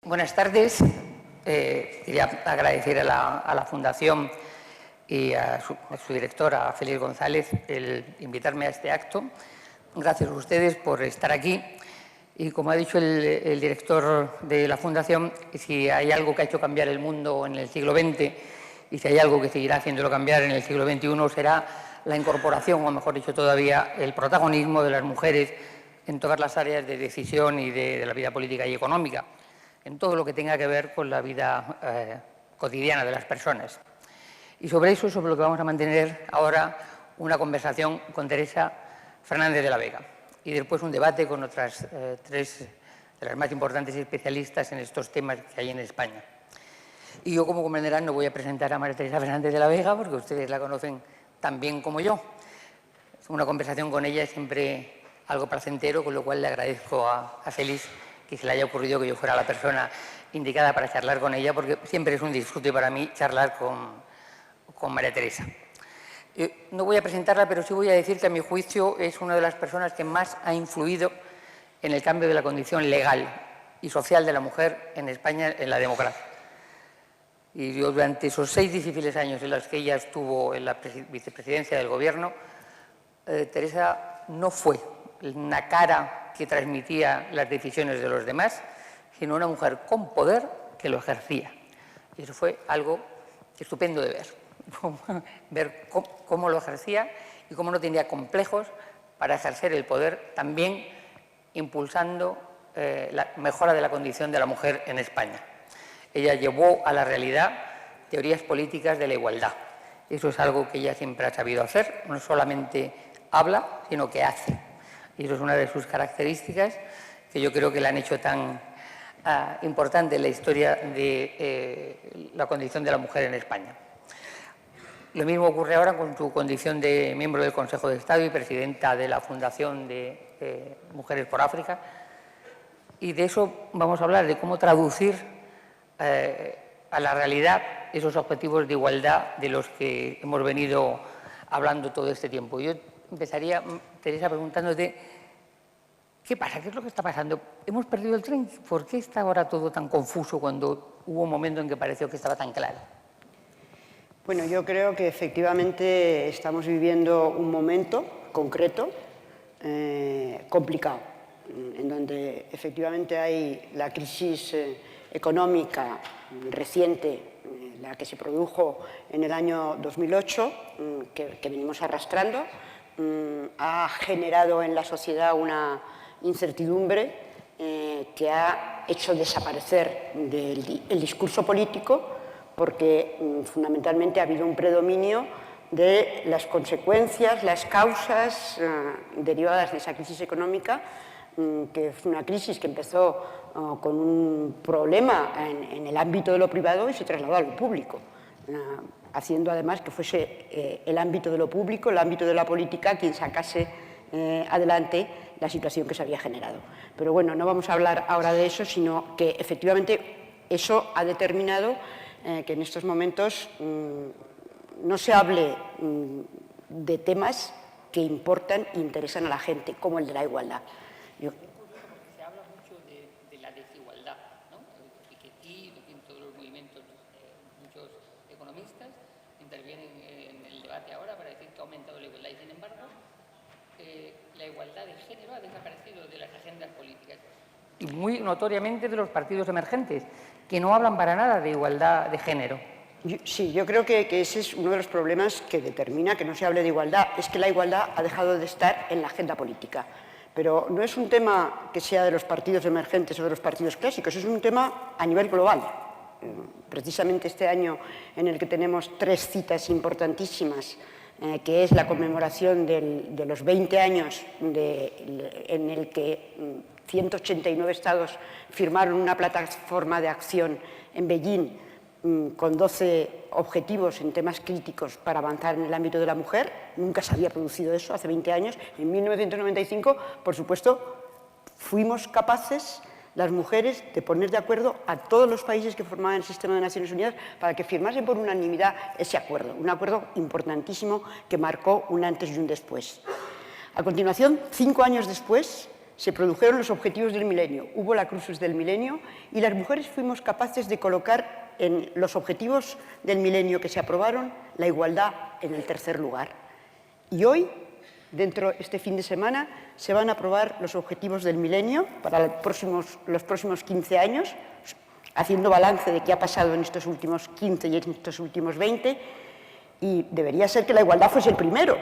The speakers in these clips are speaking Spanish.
Buenas tardes. Quería agradecer a la Fundación y a su directora, Félix González, el invitarme a este acto. Gracias a ustedes por estar aquí. Y como ha dicho el director de la Fundación, si hay algo que ha hecho cambiar el mundo en el siglo XX y si hay algo que seguirá haciéndolo cambiar en el siglo XXI, será la incorporación, o mejor dicho todavía, el protagonismo de las mujeres en todas las áreas de decisión y de la vida política y económica, en todo lo que tenga que ver con la vida cotidiana de las personas. Y sobre eso es sobre lo que vamos a mantener ahora una conversación con Teresa Fernández de la Vega y después un debate con otras tres de las más importantes especialistas en estos temas que hay en España. Y yo, como comprenderán, no voy a presentar a María Teresa Fernández de la Vega porque ustedes la conocen tan bien como yo. Una conversación con ella es siempre algo placentero, con lo cual le agradezco a Félix que se le haya ocurrido que yo fuera la persona indicada para charlar con ella, porque siempre es un disfrute para mí charlar con María Teresa. No voy a presentarla, pero sí voy a decir que a mi juicio es una de las personas que más ha influido en el cambio de la condición legal y social de la mujer en España en la democracia. Y yo, durante esos 6 difíciles años en los que ella estuvo en la vicepresidencia del Gobierno, Teresa no fue una cara que transmitía las decisiones de los demás, sino una mujer con poder que lo ejercía. Y eso fue algo estupendo de ver cómo lo ejercía y cómo no tenía complejos para ejercer el poder, también impulsando la mejora de la condición de la mujer en España. Ella llevó a la realidad teorías políticas de la igualdad. Eso es algo que ella siempre ha sabido hacer, no solamente habla, sino que hace. Y eso es una de sus características que yo creo que la han hecho tan importante en la historia de la condición de la mujer en España. Lo mismo ocurre ahora con su condición de miembro del Consejo de Estado y presidenta de la Fundación de Mujeres por África. Y de eso vamos a hablar, de cómo traducir a la realidad esos objetivos de igualdad de los que hemos venido hablando todo este tiempo. Yo empezaría, Teresa, preguntándote, ¿qué pasa? ¿Qué es lo que está pasando? ¿Hemos perdido el tren? ¿Por qué está ahora todo tan confuso cuando hubo un momento en que pareció que estaba tan claro? Bueno, yo creo que efectivamente estamos viviendo un momento concreto, complicado, en donde efectivamente hay la crisis económica reciente, la que se produjo en el año 2008, que venimos arrastrando, ha generado en la sociedad una incertidumbre que ha hecho desaparecer el discurso político, porque fundamentalmente ha habido un predominio de las consecuencias, las causas derivadas de esa crisis económica, que es una crisis que empezó con un problema en el ámbito de lo privado y se trasladó a lo público, haciendo además que fuese el ámbito de lo público, el ámbito de la política, quien sacase adelante la situación que se había generado. Pero bueno, no vamos a hablar ahora de eso, sino que efectivamente eso ha determinado que en estos momentos no se hable de temas que importan e interesan a la gente, como el de la igualdad. Se habla mucho de la desigualdad, ¿no? Y que aquí, en todos los movimientos, muchos economistas intervienen en el debate ahora para decir que ha aumentado la igualdad y, sin embargo, la igualdad de género ha desaparecido de las agendas políticas. Y muy notoriamente de los partidos emergentes, que no hablan para nada de igualdad de género. Sí, yo creo que ese es uno de los problemas que determina que no se hable de igualdad, es que la igualdad ha dejado de estar en la agenda política. Pero no es un tema que sea de los partidos emergentes o de los partidos clásicos, es un tema a nivel global. Precisamente este año en el que tenemos 3 citas importantísimas, que es la conmemoración de los 20 años en el que 189 estados firmaron una plataforma de acción en Beijing con 12 objetivos en temas críticos para avanzar en el ámbito de la mujer. Nunca se había producido eso hace 20 años. En 1995, por supuesto, fuimos capaces, las mujeres, de poner de acuerdo a todos los países que formaban el sistema de Naciones Unidas para que firmasen por unanimidad ese acuerdo, un acuerdo importantísimo que marcó un antes y un después. A continuación, 5 años después, se produjeron los objetivos del milenio, hubo la crisis del milenio y las mujeres fuimos capaces de colocar en los objetivos del milenio que se aprobaron la igualdad en el tercer lugar. Y hoy, este fin de semana, se van a aprobar los objetivos del milenio para los próximos 15 años, haciendo balance de qué ha pasado en estos últimos 15 y en estos últimos 20, y debería ser que la igualdad fuese el primero.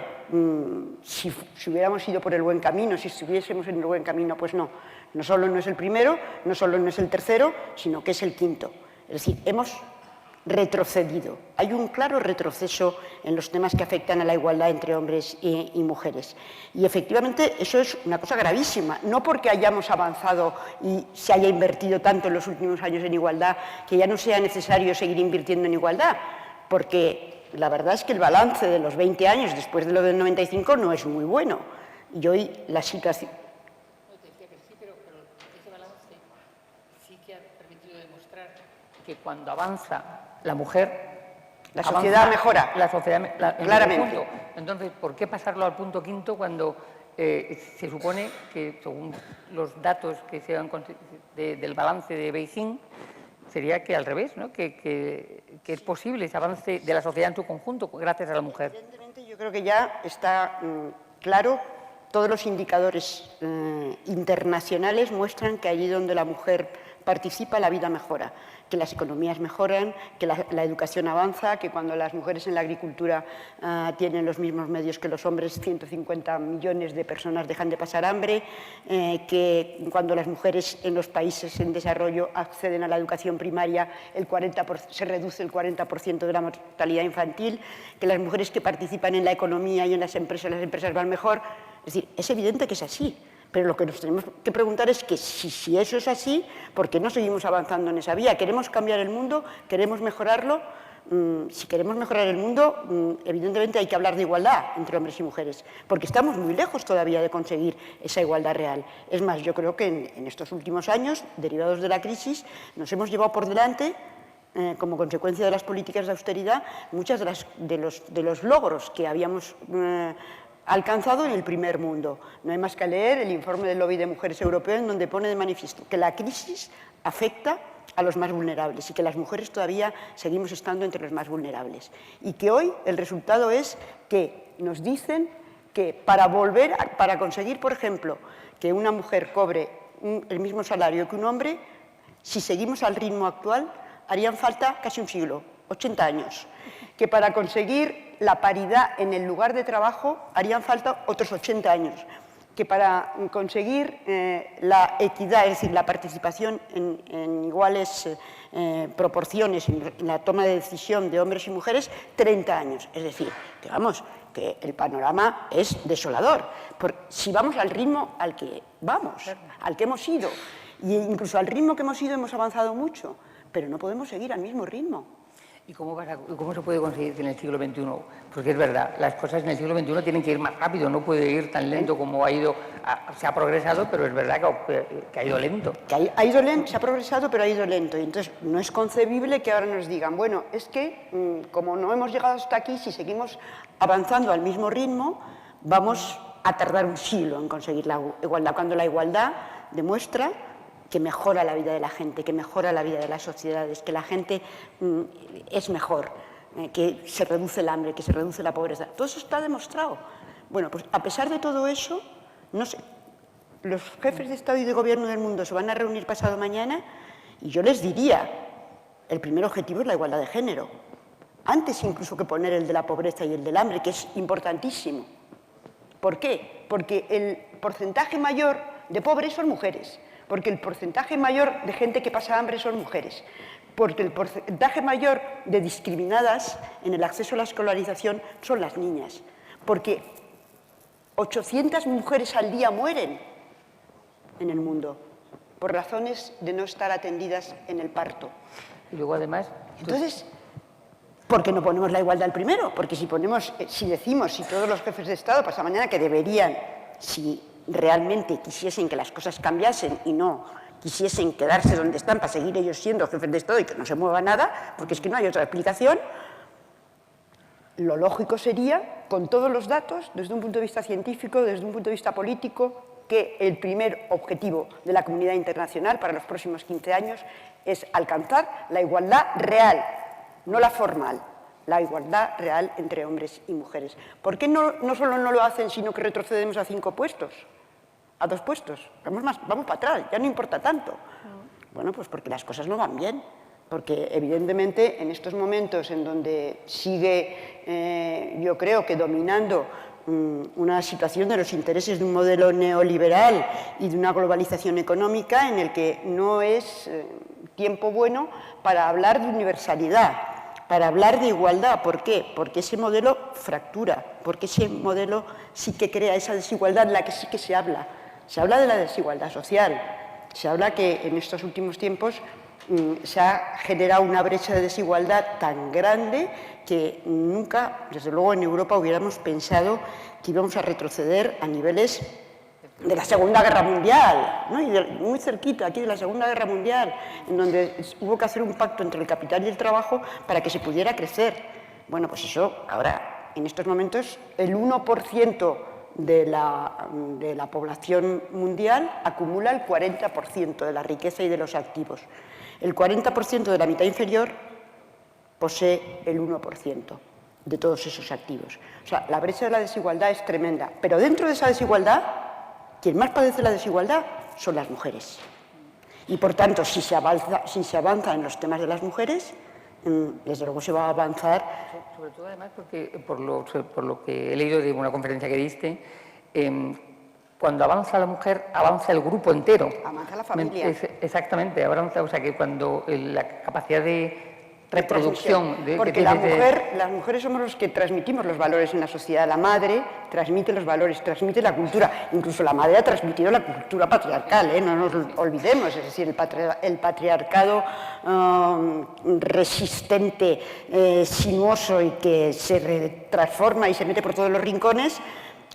Si hubiéramos ido por el buen camino, si estuviésemos en el buen camino, pues no. No solo no es el primero, no solo no es el tercero, sino que es el quinto. Es decir, hemos retrocedido. Hay un claro retroceso en los temas que afectan a la igualdad entre hombres y mujeres. Y efectivamente eso es una cosa gravísima, no porque hayamos avanzado y se haya invertido tanto en los últimos años en igualdad que ya no sea necesario seguir invirtiendo en igualdad, porque la verdad es que el balance de los 20 años después de lo del 95 no es muy bueno. Y hoy la situación... Ese balance sí que ha permitido demostrar que cuando avanza la mujer, la sociedad mejora. La sociedad, claramente. Entonces, ¿por qué pasarlo al punto quinto cuando se supone que, según los datos que se han del balance de Beijing, sería que al revés, ¿no? que es posible ese avance de la sociedad en su conjunto gracias a la mujer? Evidentemente, yo creo que ya está claro, todos los indicadores internacionales muestran que allí donde la mujer participa, la vida mejora, que las economías mejoran, que la educación avanza, que cuando las mujeres en la agricultura tienen los mismos medios que los hombres, 150 millones de personas dejan de pasar hambre, que cuando las mujeres en los países en desarrollo acceden a la educación primaria, se reduce el 40% de la mortalidad infantil, que las mujeres que participan en la economía y en las empresas van mejor. Es decir, es evidente que es así. Pero lo que nos tenemos que preguntar es que si eso es así, ¿por qué no seguimos avanzando en esa vía? ¿Queremos cambiar el mundo? ¿Queremos mejorarlo? Si queremos mejorar el mundo, evidentemente hay que hablar de igualdad entre hombres y mujeres, porque estamos muy lejos todavía de conseguir esa igualdad real. Es más, yo creo que en estos últimos años, derivados de la crisis, nos hemos llevado por delante, como consecuencia de las políticas de austeridad, muchos de los logros que habíamos alcanzado en el primer mundo. No hay más que leer el informe del Lobby de Mujeres Europeo, en donde pone de manifiesto que la crisis afecta a los más vulnerables y que las mujeres todavía seguimos estando entre los más vulnerables. Y que hoy el resultado es que nos dicen que para conseguir, por ejemplo, que una mujer cobre el mismo salario que un hombre, si seguimos al ritmo actual, harían falta casi un siglo, 80 años. Que para conseguir la paridad en el lugar de trabajo harían falta otros 80 años, que para conseguir la equidad, es decir, la participación en iguales proporciones en la toma de decisión de hombres y mujeres, 30 años. Es decir, que vamos, que el panorama es desolador. Si vamos al ritmo al que vamos, al que hemos ido, e incluso al ritmo que hemos ido hemos avanzado mucho, pero no podemos seguir al mismo ritmo. ¿Y cómo se puede conseguir que en el siglo XXI? Porque es verdad, las cosas en el siglo XXI tienen que ir más rápido, no puede ir tan lento como ha ido, se ha progresado, pero es verdad que ha ido lento. Se ha progresado, pero ha ido lento. Y entonces no es concebible que ahora nos digan, bueno, es que como no hemos llegado hasta aquí, si seguimos avanzando al mismo ritmo, vamos a tardar un siglo en conseguir la igualdad, cuando la igualdad demuestra que mejora la vida de la gente, que mejora la vida de las sociedades, que la gente es mejor, que se reduce el hambre, que se reduce la pobreza. Todo eso está demostrado. Bueno, pues a pesar de todo eso, no sé, los jefes de Estado y de Gobierno del mundo se van a reunir pasado mañana y yo les diría, el primer objetivo es la igualdad de género, antes incluso que poner el de la pobreza y el del hambre, que es importantísimo. ¿Por qué? Porque el porcentaje mayor de pobres son mujeres, porque el porcentaje mayor de gente que pasa hambre son mujeres, porque el porcentaje mayor de discriminadas en el acceso a la escolarización son las niñas, porque 800 mujeres al día mueren en el mundo por razones de no estar atendidas en el parto. Y luego, además... Entonces, ¿por qué no ponemos la igualdad al primero? Porque si todos los jefes de Estado pasado mañana que deberían, si realmente quisiesen que las cosas cambiasen y no quisiesen quedarse donde están para seguir ellos siendo jefes de Estado y que no se mueva nada, porque es que no hay otra explicación, lo lógico sería, con todos los datos, desde un punto de vista científico, desde un punto de vista político, que el primer objetivo de la comunidad internacional para los próximos 15 años es alcanzar la igualdad real, no la formal, la igualdad real entre hombres y mujeres. ¿Por qué no solo no lo hacen, sino que retrocedemos a 5 puestos, a 2 puestos? Vamos para atrás, ya no importa tanto. Bueno, pues porque las cosas no van bien. Porque, evidentemente, en estos momentos en donde sigue, yo creo que dominando una situación de los intereses de un modelo neoliberal y de una globalización económica en el que no es tiempo bueno para hablar de universalidad, para hablar de igualdad. ¿Por qué? Porque ese modelo fractura, porque ese modelo sí que crea esa desigualdad en la que sí que se habla. Se habla de la desigualdad social, se habla que en estos últimos tiempos se ha generado una brecha de desigualdad tan grande que nunca, desde luego en Europa, hubiéramos pensado que íbamos a retroceder a niveles de la Segunda Guerra Mundial, ¿no? Y muy cerquita aquí de la Segunda Guerra Mundial, en donde hubo que hacer un pacto entre el capital y el trabajo para que se pudiera crecer. Bueno, pues eso, ahora, en estos momentos, el 1% de la población mundial acumula el 40% de la riqueza y de los activos. El 40% de la mitad inferior posee el 1% de todos esos activos. O sea, la brecha de la desigualdad es tremenda. Pero dentro de esa desigualdad, quien más padece la desigualdad son las mujeres. Y, por tanto, si se avanza en los temas de las mujeres, desde luego se va a avanzar. Sobre todo, además, porque por lo que he leído de una conferencia que diste, cuando avanza la mujer, avanza el grupo entero. Avanza la familia. Exactamente, avanza, o sea que cuando la capacidad de reproducción... Porque las mujeres somos los que transmitimos los valores en la sociedad. La madre transmite los valores, transmite la cultura. Incluso la madre ha transmitido la cultura patriarcal, no nos olvidemos. Es decir, el patriarcado resistente, sinuoso y que se transforma y se mete por todos los rincones.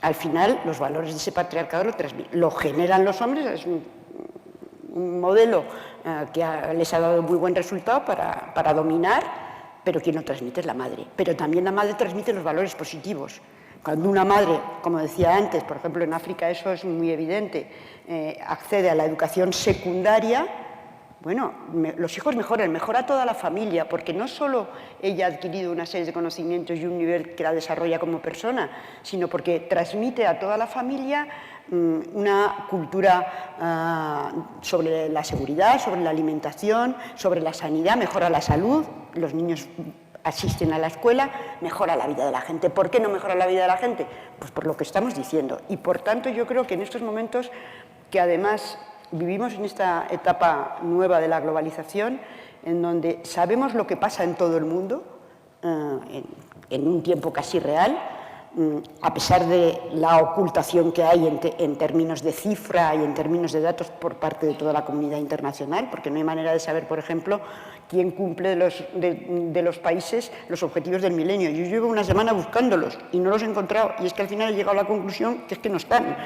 Al final, los valores de ese patriarcado lo generan los hombres, es un modelo que les ha dado muy buen resultado para dominar, pero quien lo transmite es la madre. Pero también la madre transmite los valores positivos. Cuando una madre, como decía antes, por ejemplo en África eso es muy evidente, accede a la educación secundaria, bueno, los hijos mejora toda la familia, porque no solo ella ha adquirido una serie de conocimientos y un nivel que la desarrolla como persona, sino porque transmite a toda la familia una cultura sobre la seguridad, sobre la alimentación, sobre la sanidad, mejora la salud, los niños asisten a la escuela, mejora la vida de la gente. ¿Por qué no mejora la vida de la gente? Pues por lo que estamos diciendo. Y por tanto yo creo que en estos momentos que además vivimos en esta etapa nueva de la globalización, en donde sabemos lo que pasa en todo el mundo, en un tiempo casi real, a pesar de la ocultación que hay en términos de cifra y en términos de datos por parte de toda la comunidad internacional, porque no hay manera de saber, por ejemplo, quién cumple de los países los objetivos del milenio. Yo llevo una semana buscándolos y no los he encontrado, y es que al final he llegado a la conclusión que es que no están.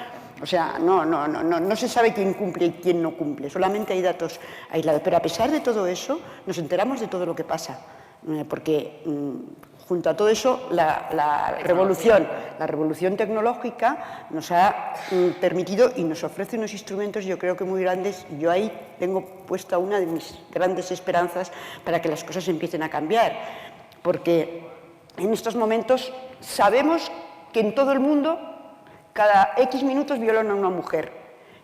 O sea, no se sabe quién cumple y quién no cumple, solamente hay datos aislados. Pero a pesar de todo eso, nos enteramos de todo lo que pasa, porque junto a todo eso, la revolución tecnológica nos ha permitido y nos ofrece unos instrumentos, yo creo que muy grandes, y yo ahí tengo puesta una de mis grandes esperanzas para que las cosas empiecen a cambiar, porque en estos momentos sabemos que en todo el mundo cada X minutos violan a una mujer.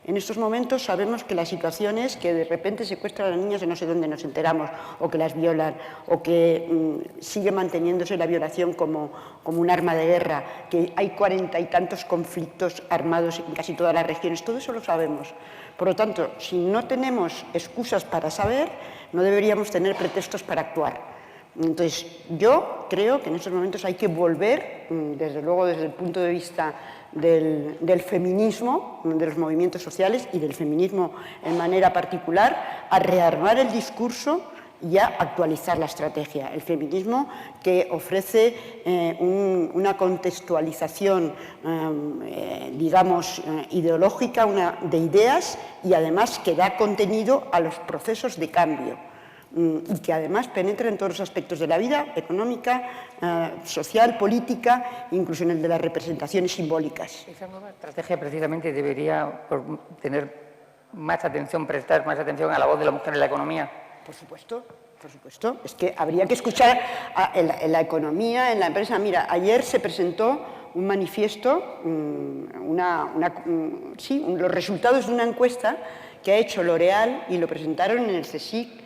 En estos momentos sabemos que la situación es que de repente secuestran a las niñas de no sé dónde nos enteramos, o que las violan, o que sigue manteniéndose la violación como un arma de guerra, que hay 40 y tantos conflictos armados en casi todas las regiones. Todo eso lo sabemos. Por lo tanto, si no tenemos excusas para saber, no deberíamos tener pretextos para actuar. Entonces, yo creo que en estos momentos hay que volver, desde luego desde el punto de vista del feminismo, de los movimientos sociales y del feminismo en manera particular, a rearmar el discurso y a actualizar la estrategia. El feminismo que ofrece una contextualización, digamos, ideológica, de ideas, y además que da contenido a los procesos de cambio. y que además penetra en todos los aspectos de la vida económica, social, política, incluso en el de las representaciones simbólicas. Esa nueva estrategia precisamente debería tener más atención, prestar más atención a la voz de la mujer en la economía. Por supuesto, por supuesto. Es que habría que escuchar en la economía, en la empresa. Mira, ayer se presentó un manifiesto, los resultados de una encuesta que ha hecho L'Oréal y lo presentaron en el CSIC.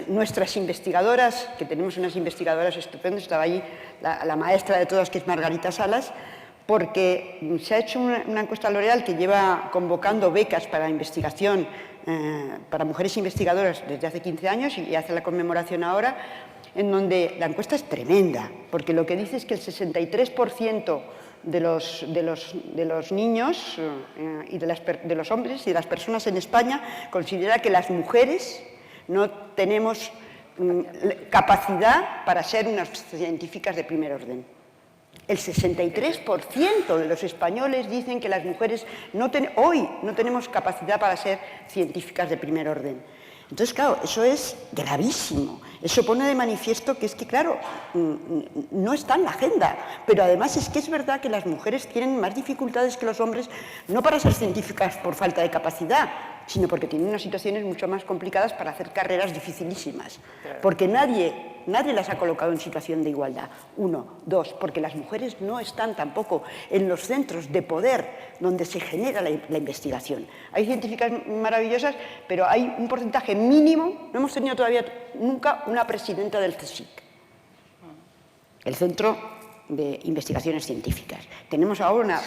Nuestras investigadoras, que tenemos unas investigadoras estupendas, estaba allí la maestra de todas, que es Margarita Salas, porque se ha hecho una encuesta L'Oréal que lleva convocando becas para investigación para mujeres investigadoras desde hace 15 años y hace la conmemoración ahora, en donde la encuesta es tremenda, porque lo que dice es que el 63% de los niños y de los hombres y de las personas en España considera que las mujeres no tenemos capacidad para ser unas científicas de primer orden. El 63% de los españoles dicen que las mujeres hoy no tenemos capacidad para ser científicas de primer orden. Entonces, claro, eso es gravísimo. Eso pone de manifiesto que es que, claro, no está en la agenda. Pero además es que es verdad que las mujeres tienen más dificultades que los hombres, no para ser científicas por falta de capacidad, sino porque tienen unas situaciones mucho más complicadas para hacer carreras dificilísimas. Porque nadie las ha colocado en situación de igualdad. Uno. Dos, porque las mujeres no están tampoco en los centros de poder donde se genera la investigación. Hay científicas maravillosas, pero hay un porcentaje mínimo. No hemos tenido todavía nunca una presidenta del CSIC, el Centro de Investigaciones Científicas. Tenemos ahora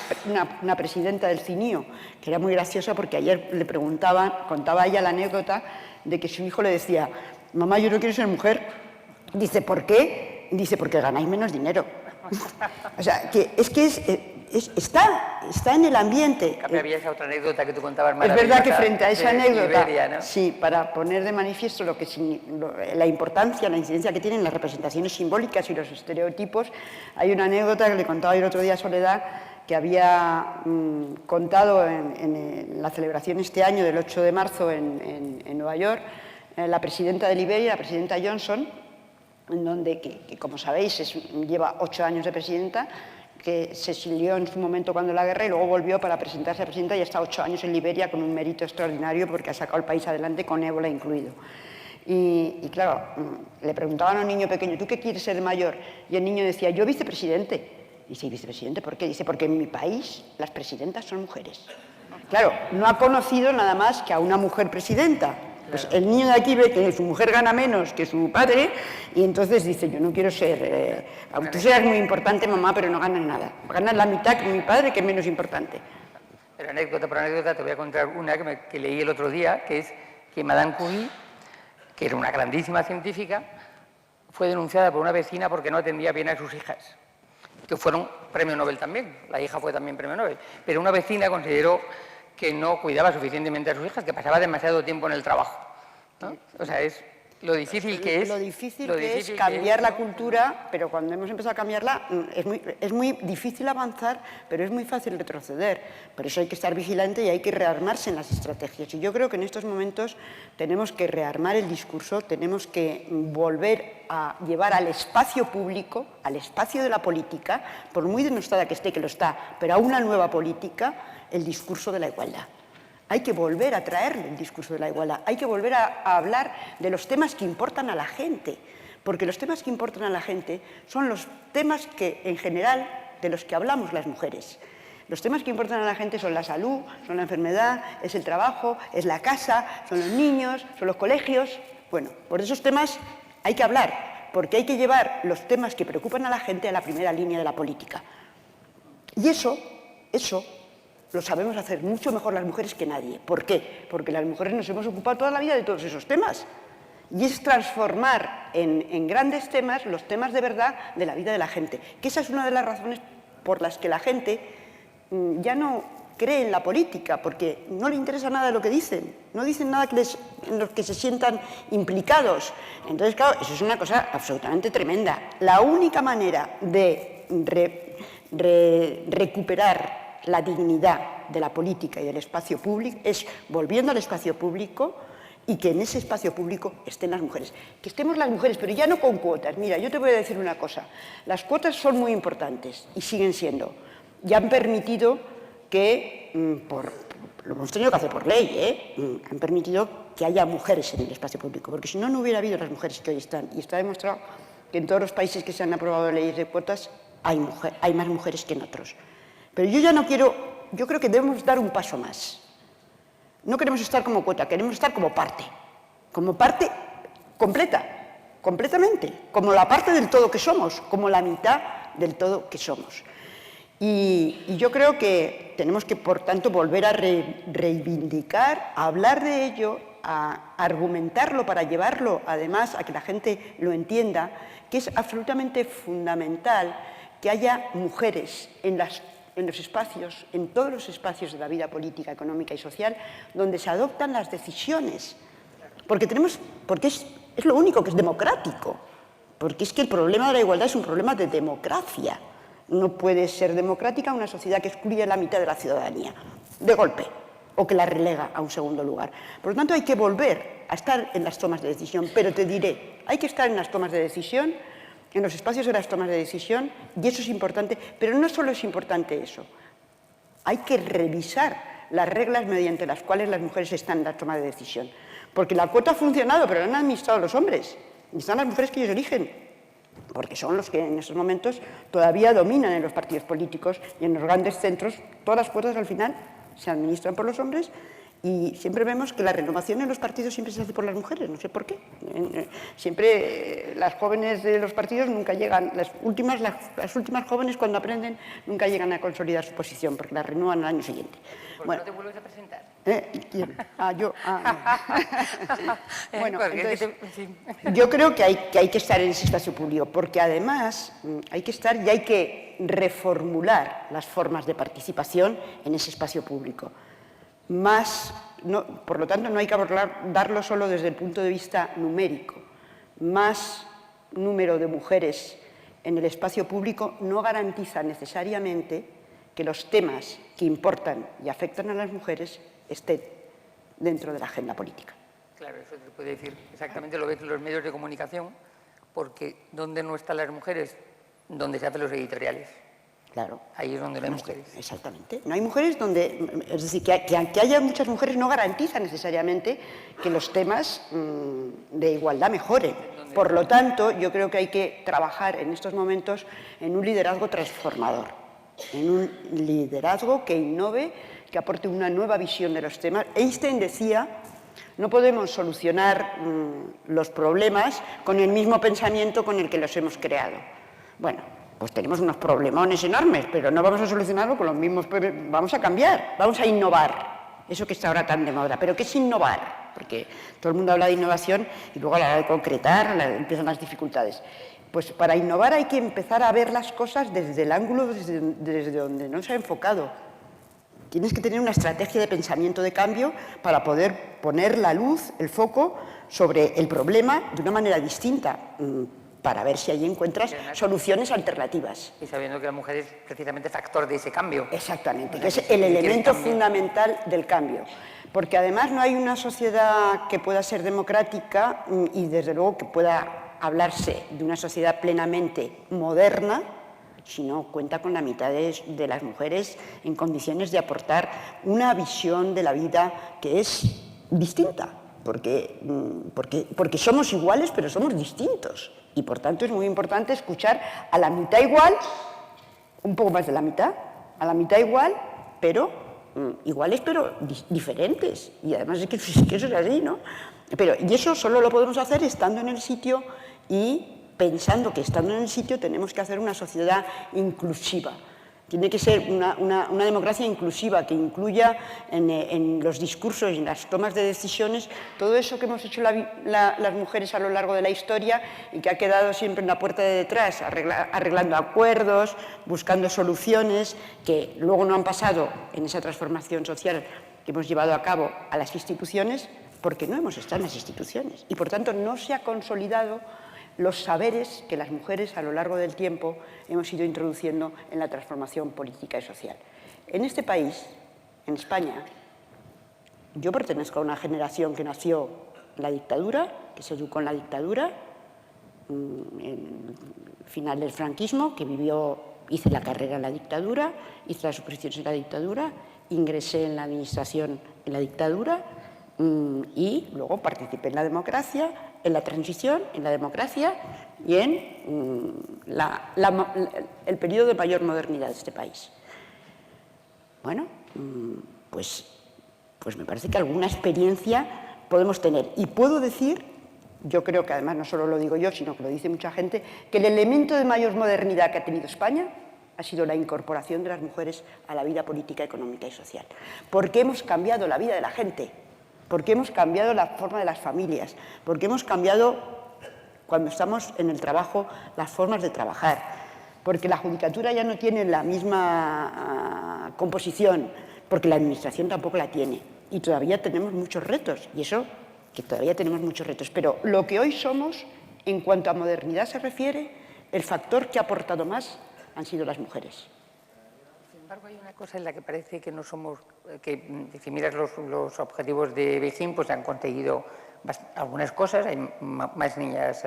una presidenta del CINIO, que era muy graciosa porque ayer le contaba ella la anécdota de que su hijo le decía: mamá, yo no quiero ser mujer. Dice, ¿por qué? Dice, porque ganáis menos dinero. O sea, está en el ambiente. Había esa otra anécdota que tú contabas Es verdad que frente a esa anécdota, Iberia, ¿no? sí, para poner de manifiesto la importancia, la incidencia que tienen las representaciones simbólicas y los estereotipos, hay una anécdota que le contaba el otro día a Soledad, que había contado en la celebración este año del 8 de marzo en Nueva York, la presidenta de Liberia, la presidenta Johnson, en donde, que como sabéis, lleva 8 años de presidenta, que se exilió en su momento cuando la guerra y luego volvió para presentarse a presidenta y ha estado 8 años en Liberia con un mérito extraordinario porque ha sacado el país adelante con ébola incluido. Y claro, le preguntaban a un niño pequeño, ¿tú qué quieres ser de mayor? Y el niño decía, yo vicepresidente. Dice, ¿y vicepresidente por qué? Dice, porque en mi país las presidentas son mujeres. Claro, no ha conocido nada más que a una mujer presidenta. Pues el niño de aquí ve que su mujer gana menos que su padre y entonces dice, yo no quiero ser, aunque tú seas muy importante, mamá, pero no ganas nada. Ganas la mitad que mi padre, que es menos importante. Pero anécdota por anécdota te voy a contar una que leí el otro día, que es que Madame Curie, que era una grandísima científica, fue denunciada por una vecina porque no atendía bien a sus hijas, que fueron premio Nobel también. La hija fue también premio Nobel. Pero una vecina consideró que no cuidaba suficientemente a sus hijas, que pasaba demasiado tiempo en el trabajo, ¿no? O sea, es lo difícil que es. Lo difícil que es cambiar la cultura, pero cuando hemos empezado a cambiarla es muy difícil avanzar, pero es muy fácil retroceder. Por eso hay que estar vigilante y hay que rearmarse en las estrategias. Y yo creo que en estos momentos tenemos que rearmar el discurso, tenemos que volver a llevar al espacio público, al espacio de la política, por muy denostada que esté, que lo está, pero a una nueva política, el discurso de la igualdad. Hay que volver a traerle el discurso de la igualdad, hay que volver a hablar de los temas que importan a la gente, porque los temas que importan a la gente son los temas que, en general, de los que hablamos las mujeres. Los temas que importan a la gente son la salud, son la enfermedad, es el trabajo, es la casa, son los niños, son los colegios. Bueno, por esos temas hay que hablar, porque hay que llevar los temas que preocupan a la gente a la primera línea de la política. Y eso lo sabemos hacer mucho mejor las mujeres que nadie. ¿Por qué? Porque las mujeres nos hemos ocupado toda la vida de todos esos temas. Y es transformar en grandes temas los temas de verdad de la vida de la gente. Que esa es una de las razones por las que la gente ya no cree en la política, porque no le interesa nada de lo que dicen. No dicen nada en lo que se sientan implicados. Entonces, claro, eso es una cosa absolutamente tremenda. La única manera de recuperar la dignidad de la política y del espacio público es volviendo al espacio público y que en ese espacio público estén las mujeres. Que estemos las mujeres, pero ya no con cuotas. Mira, yo te voy a decir una cosa. Las cuotas son muy importantes y siguen siendo. Y han permitido que, lo hemos tenido que hacer por ley, han permitido que haya mujeres en el espacio público, porque si no, no hubiera habido las mujeres que hoy están. Y está demostrado que en todos los países que se han aprobado leyes de cuotas hay más mujeres que en otros. Pero yo ya no quiero, yo creo que debemos dar un paso más. No queremos estar como cuota, queremos estar como parte completa, completamente, como la parte del todo que somos, como la mitad del todo que somos. Y yo creo que tenemos que, por tanto, volver a reivindicar, a hablar de ello, a argumentarlo para llevarlo, además, a que la gente lo entienda, que es absolutamente fundamental que haya mujeres en los espacios, en todos los espacios de la vida política, económica y social, donde se adoptan las decisiones. Porque es lo único que es democrático. Porque es que el problema de la igualdad es un problema de democracia. No puede ser democrática una sociedad que excluye a la mitad de la ciudadanía, de golpe, o que la relega a un segundo lugar. Por lo tanto, hay que volver a estar en las tomas de decisión. Pero te diré, hay que estar en las tomas de decisión, en los espacios de las tomas de decisión, y eso es importante, pero no solo es importante eso. Hay que revisar las reglas mediante las cuales las mujeres están en la toma de decisión. Porque la cuota ha funcionado, pero la han administrado los hombres. Y están las mujeres que ellos eligen, porque son los que en estos momentos todavía dominan en los partidos políticos y en los grandes centros. Todas las cuotas al final se administran por los hombres. Y siempre vemos que la renovación en los partidos siempre se hace por las mujeres, no sé por qué. Siempre las jóvenes de los partidos nunca llegan, las últimas jóvenes cuando aprenden nunca llegan a consolidar su posición, porque la renuevan al año siguiente. ¿Por qué no te vuelves a presentar? ¿Quién? No. Bueno, entonces, yo creo que hay que estar en ese espacio público, porque además hay que estar y hay que reformular las formas de participación en ese espacio público. Por lo tanto, no hay que abordarlo solo desde el punto de vista numérico. Más número de mujeres en el espacio público no garantiza necesariamente que los temas que importan y afectan a las mujeres estén dentro de la agenda política. Claro, eso te puede decir exactamente, lo ves en los medios de comunicación, porque ¿dónde no están las mujeres? Donde se hacen los editoriales. Claro. Ahí es donde no hay mujeres. Exactamente. No hay mujeres donde... Es decir, que aunque haya muchas mujeres no garantiza necesariamente que los temas de igualdad mejoren. Por lo tanto, yo creo que hay que trabajar en estos momentos en un liderazgo transformador, en un liderazgo que innove, que aporte una nueva visión de los temas. Einstein decía, no podemos solucionar los problemas con el mismo pensamiento con el que los hemos creado. Bueno, pues tenemos unos problemones enormes, pero no vamos a solucionarlo con los mismos, vamos a cambiar, vamos a innovar, eso que está ahora tan de moda. ¿Pero qué es innovar? Porque todo el mundo habla de innovación y luego a la hora de concretar empiezan las dificultades. Pues para innovar hay que empezar a ver las cosas desde el ángulo desde donde no se ha enfocado. Tienes que tener una estrategia de pensamiento de cambio para poder poner la luz, el foco, sobre el problema de una manera distinta, para ver si ahí encuentras soluciones alternativas. Y sabiendo que la mujer es precisamente factor de ese cambio. Exactamente, que es el elemento fundamental del cambio. Porque además no hay una sociedad que pueda ser democrática y desde luego que pueda hablarse de una sociedad plenamente moderna si no cuenta con la mitad de las mujeres en condiciones de aportar una visión de la vida que es distinta. Porque somos iguales pero somos distintos. Y, por tanto, es muy importante escuchar a la mitad igual, un poco más de la mitad, a la mitad igual, pero iguales, pero diferentes. Y además es que eso es así, ¿no? Y eso solo lo podemos hacer estando en el sitio y pensando que estando en el sitio tenemos que hacer una sociedad inclusiva. Tiene que ser una democracia inclusiva que incluya en los discursos y en las tomas de decisiones todo eso que hemos hecho las mujeres a lo largo de la historia y que ha quedado siempre en la puerta de detrás, arreglando acuerdos, buscando soluciones que luego no han pasado en esa transformación social que hemos llevado a cabo a las instituciones porque no hemos estado en las instituciones y por tanto no se ha consolidado los saberes que las mujeres a lo largo del tiempo hemos ido introduciendo en la transformación política y social. En este país, en España, yo pertenezco a una generación que nació la dictadura, que se educó en la dictadura, en el final del franquismo, que hice la carrera en la dictadura, hice las oposiciones en la dictadura, ingresé en la administración en la dictadura y luego participé en la democracia, en la transición, en la democracia y en el periodo de mayor modernidad de este país. Bueno, pues me parece que alguna experiencia podemos tener. Y puedo decir, yo creo que además no solo lo digo yo, sino que lo dice mucha gente, que el elemento de mayor modernidad que ha tenido España ha sido la incorporación de las mujeres a la vida política, económica y social. Porque hemos cambiado la vida de la gente, porque hemos cambiado la forma de las familias, porque hemos cambiado, cuando estamos en el trabajo, las formas de trabajar, porque la judicatura ya no tiene la misma composición, porque la administración tampoco la tiene. Y todavía tenemos muchos retos, y eso, que todavía tenemos muchos retos. Pero lo que hoy somos, en cuanto a modernidad se refiere, el factor que ha aportado más han sido las mujeres. Sin embargo, hay una cosa en la que parece que no somos, que si miras los objetivos de Beijing, pues han conseguido algunas cosas, hay más niñas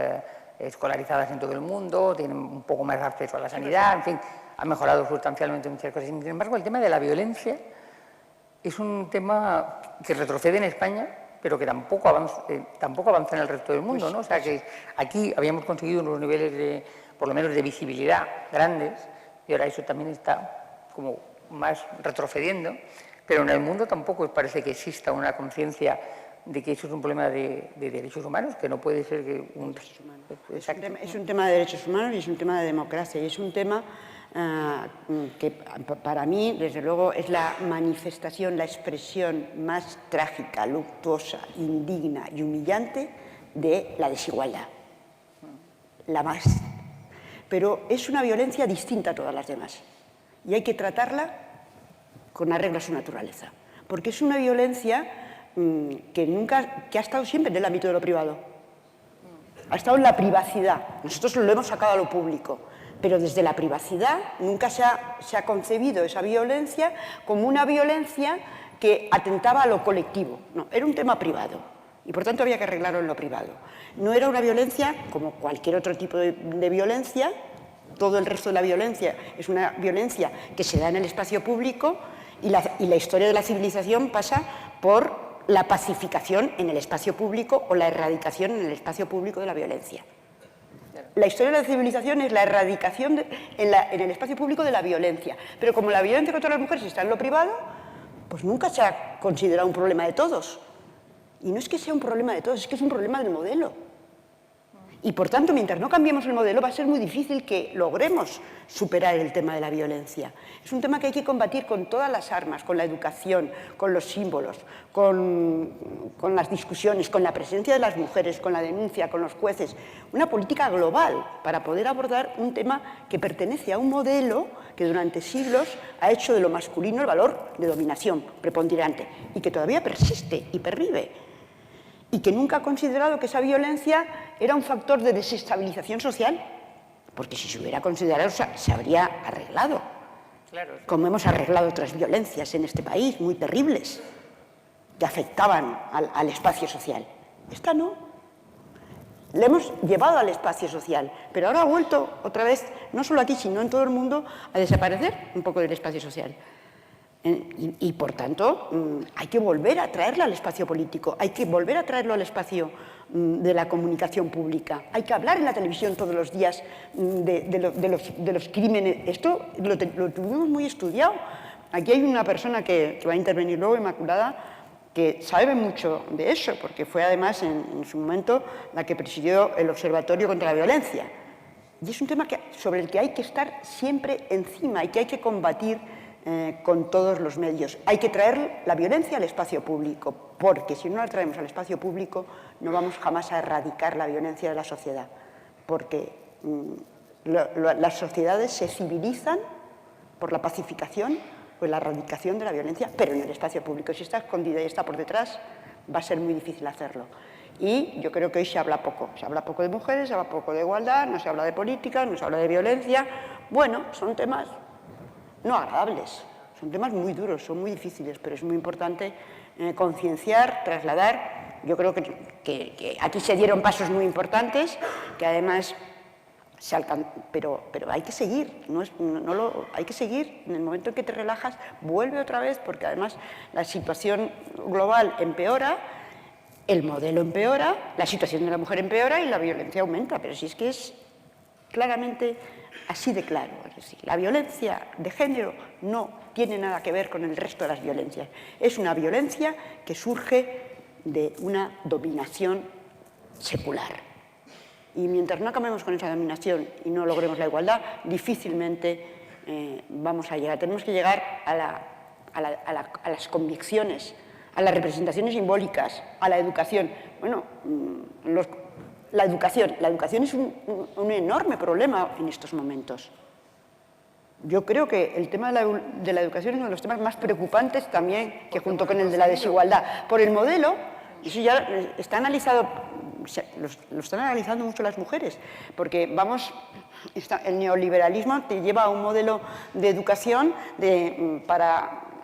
escolarizadas en todo el mundo, tienen un poco más acceso a la sanidad, en fin, ha mejorado sustancialmente muchas cosas. Sin embargo, el tema de la violencia es un tema que retrocede en España, pero que tampoco avanza en el resto del mundo, ¿no? O sea, que aquí habíamos conseguido unos niveles por lo menos de visibilidad grandes, y ahora eso también está como más retrocediendo, pero en el mundo tampoco parece que exista una conciencia de que eso es un problema de derechos humanos, que no puede ser que Es un tema de derechos humanos y es un tema de democracia, y es un tema que para mí, desde luego, es la manifestación, la expresión más trágica, luctuosa, indigna y humillante de la desigualdad. La más. Pero es una violencia distinta a todas las demás. Y hay que tratarla con arreglo a su naturaleza. Porque es una violencia que ha estado siempre en el ámbito de lo privado. Ha estado en la privacidad. Nosotros lo hemos sacado a lo público. Pero desde la privacidad nunca se ha concebido esa violencia como una violencia que atentaba a lo colectivo. No, era un tema privado y por tanto había que arreglarlo en lo privado. No era una violencia como cualquier otro tipo de violencia, todo el resto de la violencia es una violencia que se da en el espacio público y la historia de la civilización pasa por la pacificación en el espacio público o la erradicación en el espacio público de la violencia. La historia de la civilización es la erradicación en el espacio público de la violencia. Pero como la violencia contra las mujeres está en lo privado, pues nunca se ha considerado un problema de todos. Y no es que sea un problema de todos, es que es un problema del modelo. Y por tanto, mientras no cambiemos el modelo, va a ser muy difícil que logremos superar el tema de la violencia. Es un tema que hay que combatir con todas las armas, con la educación, con los símbolos, con las discusiones, con la presencia de las mujeres, con la denuncia, con los jueces. Una política global para poder abordar un tema que pertenece a un modelo que durante siglos ha hecho de lo masculino el valor de dominación preponderante y que todavía persiste y pervive. Y que nunca ha considerado que esa violencia era un factor de desestabilización social, porque si se hubiera considerado se habría arreglado, claro, como hemos arreglado otras violencias en este país, muy terribles, que afectaban al espacio social. Esta no. La hemos llevado al espacio social, pero ahora ha vuelto otra vez, no solo aquí, sino en todo el mundo, a desaparecer un poco del espacio social. Y por tanto, hay que volver a traerla al espacio político, hay que volver a traerlo al espacio de la comunicación pública. Hay que hablar en la televisión todos los días de los crímenes. Esto lo tuvimos muy estudiado. Aquí hay una persona que va a intervenir luego, Inmaculada, que sabe mucho de eso, porque fue además en su momento la que presidió el Observatorio contra la Violencia. Y es un tema sobre el que hay que estar siempre encima y que hay que combatir con todos los medios. Hay que traer la violencia al espacio público, porque si no la traemos al espacio público no vamos jamás a erradicar la violencia de la sociedad, porque las sociedades se civilizan por la pacificación o la erradicación de la violencia, pero en el espacio público. Si está escondida y está por detrás, va a ser muy difícil hacerlo. Y yo creo que hoy se habla poco de mujeres, se habla poco de igualdad, no se habla de política, no se habla de violencia. Bueno, son temas no agradables, son temas muy duros, son muy difíciles, pero es muy importante concienciar, trasladar yo creo que aquí se dieron pasos muy importantes, que además pero hay que seguir, hay que seguir. En el momento en que te relajas, vuelve otra vez, porque además la situación global empeora, el modelo empeora, la situación de la mujer empeora y la violencia aumenta. Pero si es que es claramente así de claro. Es decir, la violencia de género no tiene nada que ver con el resto de las violencias. Es una violencia que surge de una dominación secular. Y mientras no acabemos con esa dominación y no logremos la igualdad, difícilmente vamos a llegar. Tenemos que llegar a las convicciones, a las representaciones simbólicas, a la educación. Bueno, la educación es un enorme problema en estos momentos. Yo creo que el tema de la educación es uno de los temas más preocupantes también, que junto con el de la desigualdad. Por el modelo, eso ya está analizado, lo están analizando mucho las mujeres, porque el neoliberalismo te lleva a un modelo de educación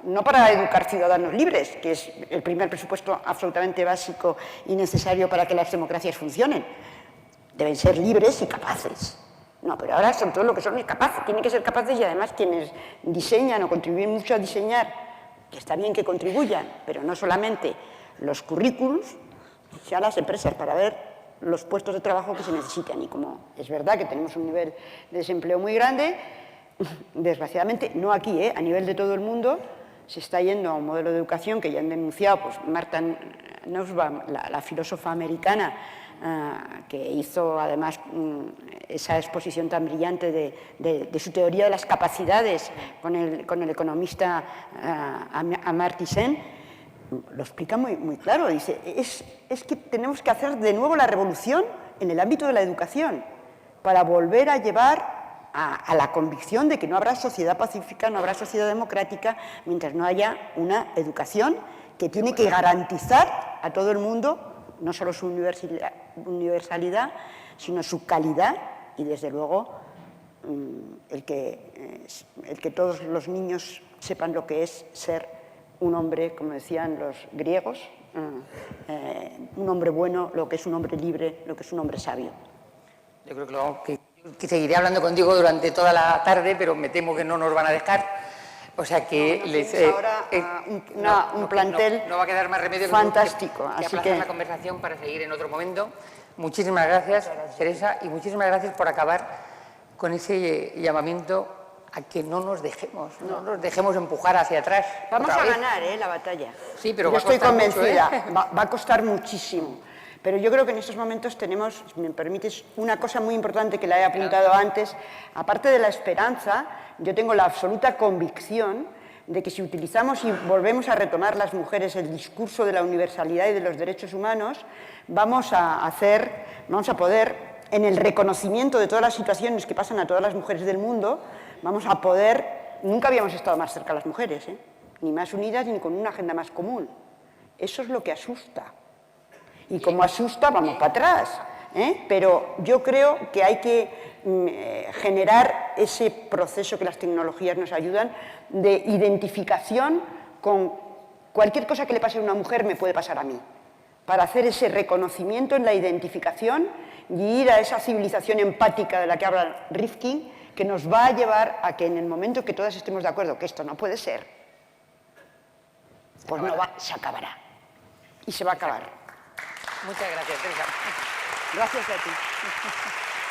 no para educar ciudadanos libres, que es el primer presupuesto absolutamente básico y necesario para que las democracias funcionen. Deben ser libres y capaces. No, pero ahora son todo lo que son capaces, tienen que ser capaces, y además quienes diseñan o contribuyen mucho a diseñar, que está bien que contribuyan, pero no solamente los currículums, ya las empresas, para ver los puestos de trabajo que se necesitan. Y como es verdad que tenemos un nivel de desempleo muy grande, desgraciadamente, no aquí, a nivel de todo el mundo, se está yendo a un modelo de educación que ya han denunciado, pues Martha Nussbaum, la filósofa americana, que hizo además esa exposición tan brillante de su teoría de las capacidades con el economista Amartya Sen. Lo explica muy claro. Dice, es que tenemos que hacer de nuevo la revolución en el ámbito de la educación para volver a llevar a la convicción de que no habrá sociedad pacífica, no habrá sociedad democrática, mientras no haya una educación que tiene que garantizar a todo el mundo no solo su universalidad, sino su calidad y, desde luego, el que todos los niños sepan lo que es ser un hombre, como decían los griegos, un hombre bueno, lo que es un hombre libre, lo que es un hombre sabio. Yo creo que seguiré hablando contigo durante toda la tarde, pero me temo que no nos van a dejar. O sea que ahora un plantel no va a quedar más remedio fantástico. Que aplazar la conversación para seguir en otro momento. Muchísimas gracias, Teresa, y muchísimas gracias por acabar con ese llamamiento a que no nos dejemos empujar hacia atrás. Vamos a ganar la batalla. Sí, pero yo estoy convencida, va a costar muchísimo. Pero yo creo que en estos momentos tenemos, si me permites, una cosa muy importante que la he apuntado antes. Aparte de la esperanza, yo tengo la absoluta convicción de que si utilizamos y volvemos a retomar las mujeres el discurso de la universalidad y de los derechos humanos, vamos a poder, en el reconocimiento de todas las situaciones que pasan a todas las mujeres del mundo, vamos a poder, nunca habíamos estado más cerca las mujeres, ni más unidas ni con una agenda más común. Eso es lo que asusta. Y como asusta, vamos para atrás. Pero yo creo que hay que generar ese proceso que las tecnologías nos ayudan de identificación con cualquier cosa que le pase a una mujer me puede pasar a mí. Para hacer ese reconocimiento en la identificación y ir a esa civilización empática de la que habla Rifkin, que nos va a llevar a que en el momento que todas estemos de acuerdo que esto no puede ser, pues se acabará. Y se va a acabar. Muchas gracias, Teresa. Gracias a ti.